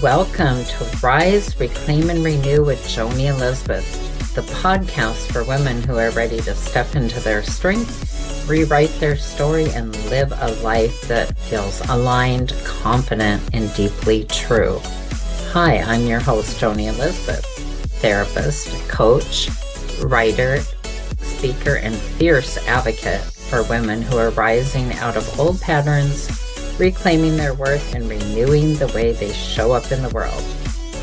Welcome to Rise, Reclaim, and Renew with Joni Elizabeth, the podcast for women who are ready to step into their strength, rewrite their story, and live a life that feels aligned, confident, and deeply true. Hi, I'm your host, Joni Elizabeth, therapist, coach, writer, speaker, and fierce advocate for women who are rising out of old patterns, reclaiming their worth, and renewing the way they show up in the world.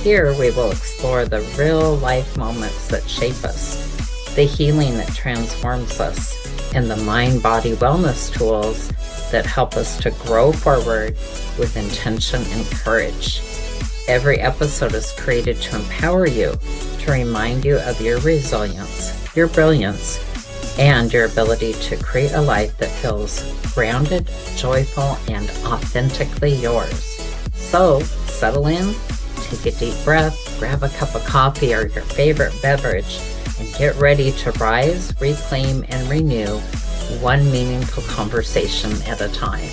Here we will explore the real life moments that shape us, the healing that transforms us, and the mind-body wellness tools that help us to grow forward with intention and courage. Every episode is created to empower you, to remind you of your resilience, your brilliance, and your ability to create a life that feels grounded, joyful, and authentically yours. So, settle in, take a deep breath, grab a cup of coffee or your favorite beverage, and get ready to rise, reclaim, and renew one meaningful conversation at a time.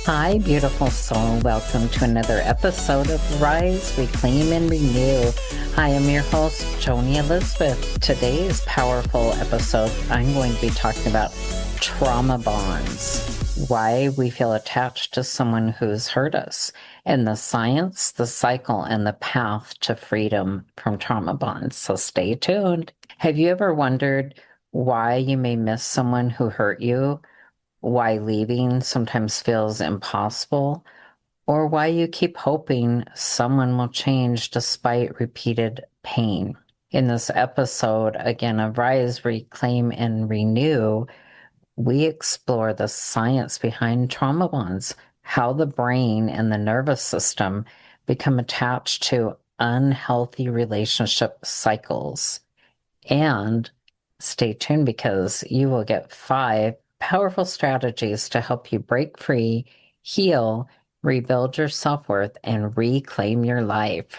Hi, beautiful soul. Welcome to another episode of Rise, Reclaim, and Renew. I am your host, Joni Elizabeth. Today's powerful episode, I'm going to be talking about trauma bonds, why we feel attached to someone who's hurt us, and the science, the cycle, and the path to freedom from trauma bonds. So stay tuned. Have you ever wondered why you may miss someone who hurt you? Why leaving sometimes feels impossible, or why you keep hoping someone will change despite repeated pain. In this episode, again, of Rise, Reclaim, and Renew, we explore the science behind trauma bonds, how the brain and the nervous system become attached to unhealthy relationship cycles. And stay tuned because you will get 5 powerful strategies to help you break free, heal, rebuild your self-worth, and reclaim your life.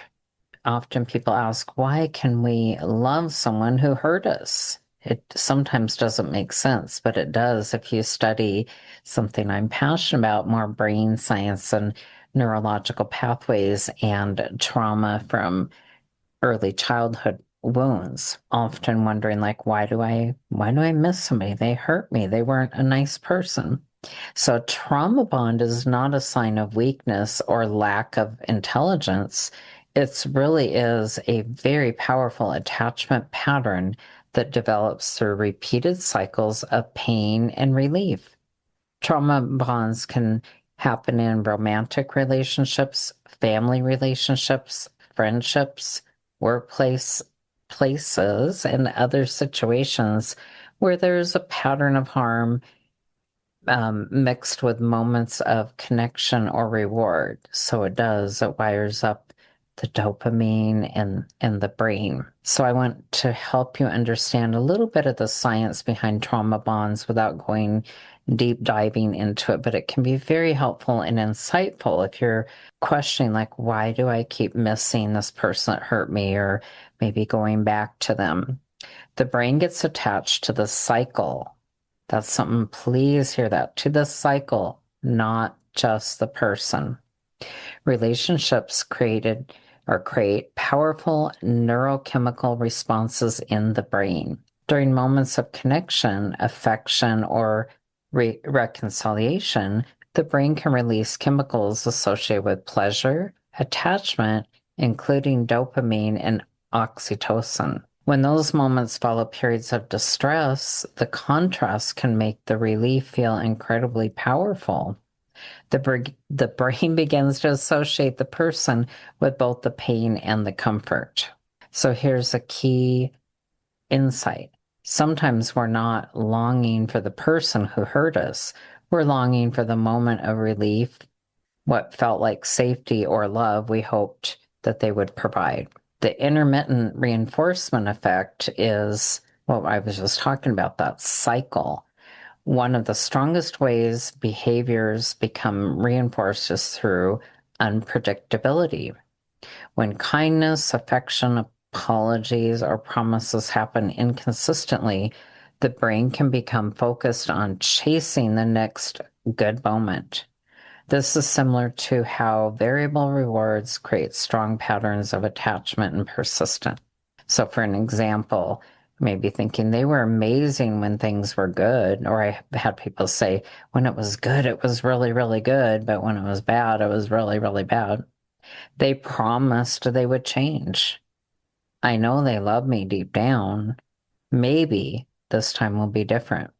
Often people ask, why can we love someone who hurt us? It sometimes doesn't make sense, but it does if you study something I'm passionate about, more brain science and neurological pathways and trauma from early childhood wounds, often wondering why do I miss somebody? They hurt me. They weren't a nice person. So trauma bond is not a sign of weakness or lack of intelligence. It really is a very powerful attachment pattern that develops through repeated cycles of pain and relief. Trauma bonds can happen in romantic relationships, family relationships, friendships, places, and other situations where there's a pattern of harm mixed with moments of connection or reward. So it wires up the dopamine and the brain. So I want to help you understand a little bit of the science behind trauma bonds without going deep diving into it, but it can be very helpful and insightful if you're questioning, why do I keep missing this person that hurt me, or maybe going back to them. The brain gets attached to the cycle. That's something, please hear that, to the cycle, not just the person. Relationships create powerful neurochemical responses in the brain. During moments of connection, affection, or reconciliation, the brain can release chemicals associated with pleasure, attachment, including dopamine and oxytocin. When those moments follow periods of distress, the contrast can make the relief feel incredibly powerful. The brain begins to associate the person with both the pain and the comfort. So here's a key insight. Sometimes we're not longing for the person who hurt us. We're longing for the moment of relief, what felt like safety or love we hoped that they would provide. The intermittent reinforcement effect is what I was just talking about, that cycle. One of the strongest ways behaviors become reinforced is through unpredictability. When kindness, affection, apologies, or promises happen inconsistently, the brain can become focused on chasing the next good moment. This is similar to how variable rewards create strong patterns of attachment and persistence. So for an example, maybe thinking they were amazing when things were good, or I had people say, when it was good, it was really, really good, but when it was bad, it was really, really bad. They promised they would change. I know they love me deep down. Maybe this time will be different.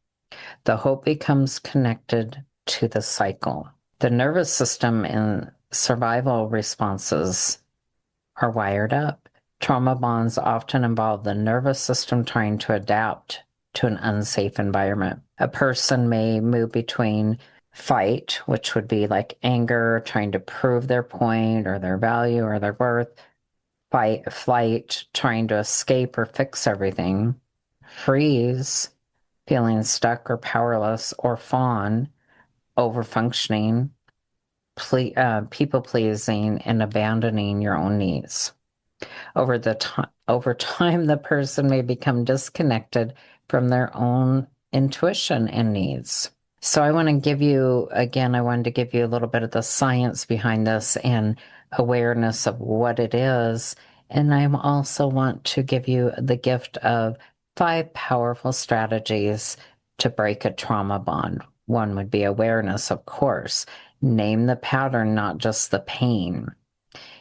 The hope becomes connected to the cycle. The nervous system and survival responses are wired up. Trauma bonds often involve the nervous system trying to adapt to an unsafe environment. A person may move between fight, which would be like anger, trying to prove their point or their value or their worth, fight, flight, trying to escape or fix everything, freeze, feeling stuck or powerless, or fawn, overfunctioning, people pleasing, and abandoning your own needs. Over time, the person may become disconnected from their own intuition and needs. So I wanted to give you a little bit of the science behind this and awareness of what it is. And I also want to give you the gift of 5 powerful strategies to break a trauma bond. One would be awareness, of course. Name the pattern, not just the pain.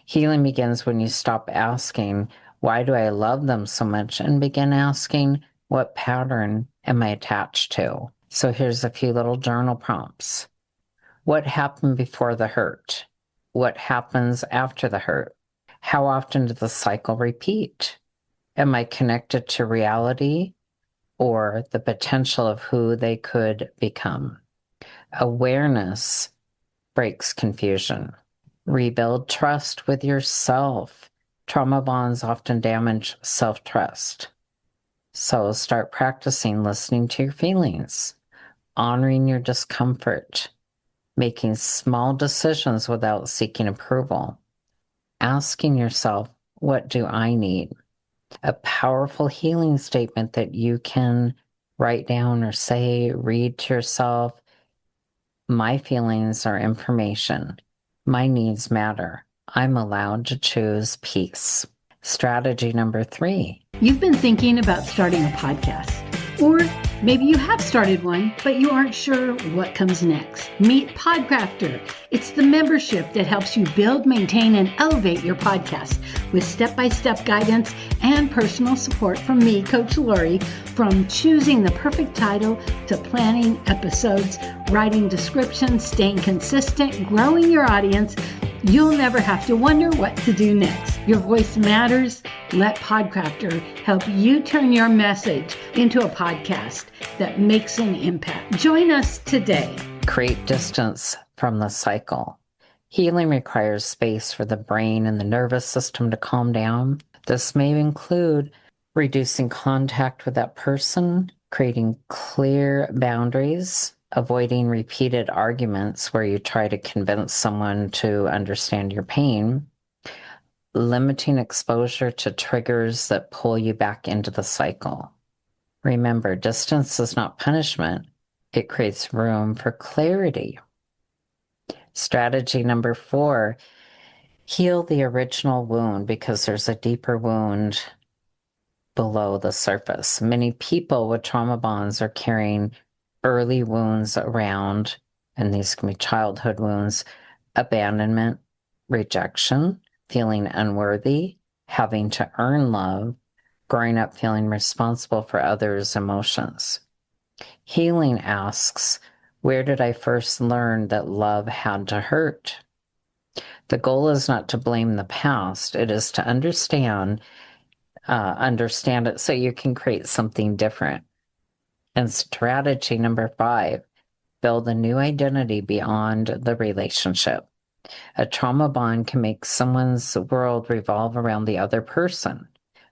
Healing begins when you stop asking, why do I love them so much? And begin asking, what pattern am I attached to? So here's a few little journal prompts. What happened before the hurt? What happens after the hurt? How often does the cycle repeat? Am I connected to reality or the potential of who they could become? Awareness breaks confusion. Rebuild trust with yourself. Trauma bonds often damage self-trust. So start practicing listening to your feelings, honoring your discomfort, making small decisions without seeking approval, asking yourself, what do I need? A powerful healing statement that you can write down or say, read to yourself. My feelings are information. My needs matter. I'm allowed to choose peace. Strategy number 3. You've been thinking about starting a podcast, or maybe you have started one, but you aren't sure what comes next. Meet Podcrafter. It's the membership that helps you build, maintain, and elevate your podcast with step-by-step guidance and personal support from me, Coach Lori, from choosing the perfect title to planning episodes, writing descriptions, staying consistent, growing your audience. You'll never have to wonder what to do next. Your voice matters. Let Podcrafter help you turn your message into a podcast that makes an impact. Join us today. Create distance from the cycle. Healing requires space for the brain and the nervous system to calm down. This may include reducing contact with that person, creating clear boundaries, avoiding repeated arguments where you try to convince someone to understand your pain, limiting exposure to triggers that pull you back into the cycle. Remember, distance is not punishment. It creates room for clarity. Strategy number 4, heal the original wound because there's a deeper wound below the surface. Many people with trauma bonds are carrying early wounds around, and these can be childhood wounds, abandonment, rejection, feeling unworthy, having to earn love, growing up feeling responsible for others' emotions. Healing asks, where did I first learn that love had to hurt? The goal is not to blame the past. It is to understand it so you can create something different. And strategy number 5, build a new identity beyond the relationship. A trauma bond can make someone's world revolve around the other person.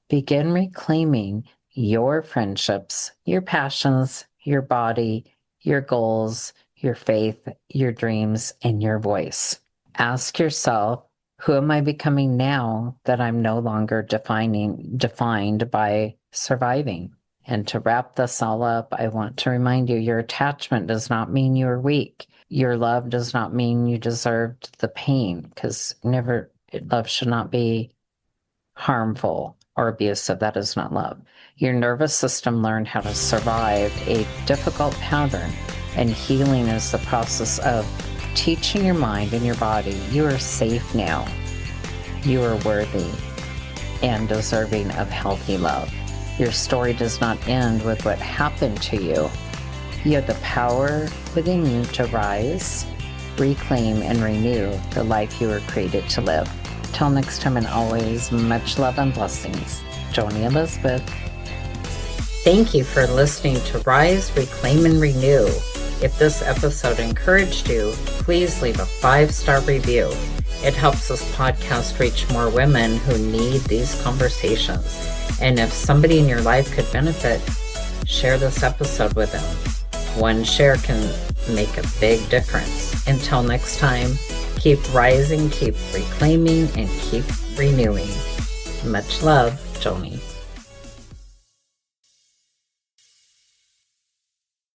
Begin reclaiming your friendships, your passions, your body, your goals, your faith, your dreams, and your voice. Ask yourself, who am I becoming now that I'm no longer defined by surviving? And to wrap this all up, I want to remind you, your attachment does not mean you're weak. Your love does not mean you deserved the pain, because love should not be harmful or abusive. That is not love. Your nervous system learned how to survive a difficult pattern, and healing is the process of teaching your mind and your body, you are safe now. You are worthy and deserving of healthy love. Your story does not end with what happened to you. You have the power within you to rise, reclaim, and renew the life you were created to live. Till next time, and always, much love and blessings. Joni Elizabeth. Thank you for listening to Rise, Reclaim, and Renew. If this episode encouraged you, please leave a 5-star review. It helps this podcast reach more women who need these conversations. And if somebody in your life could benefit, share this episode with them. One share can make a big difference. Until next time, keep rising, keep reclaiming, and keep renewing. Much love, Joni.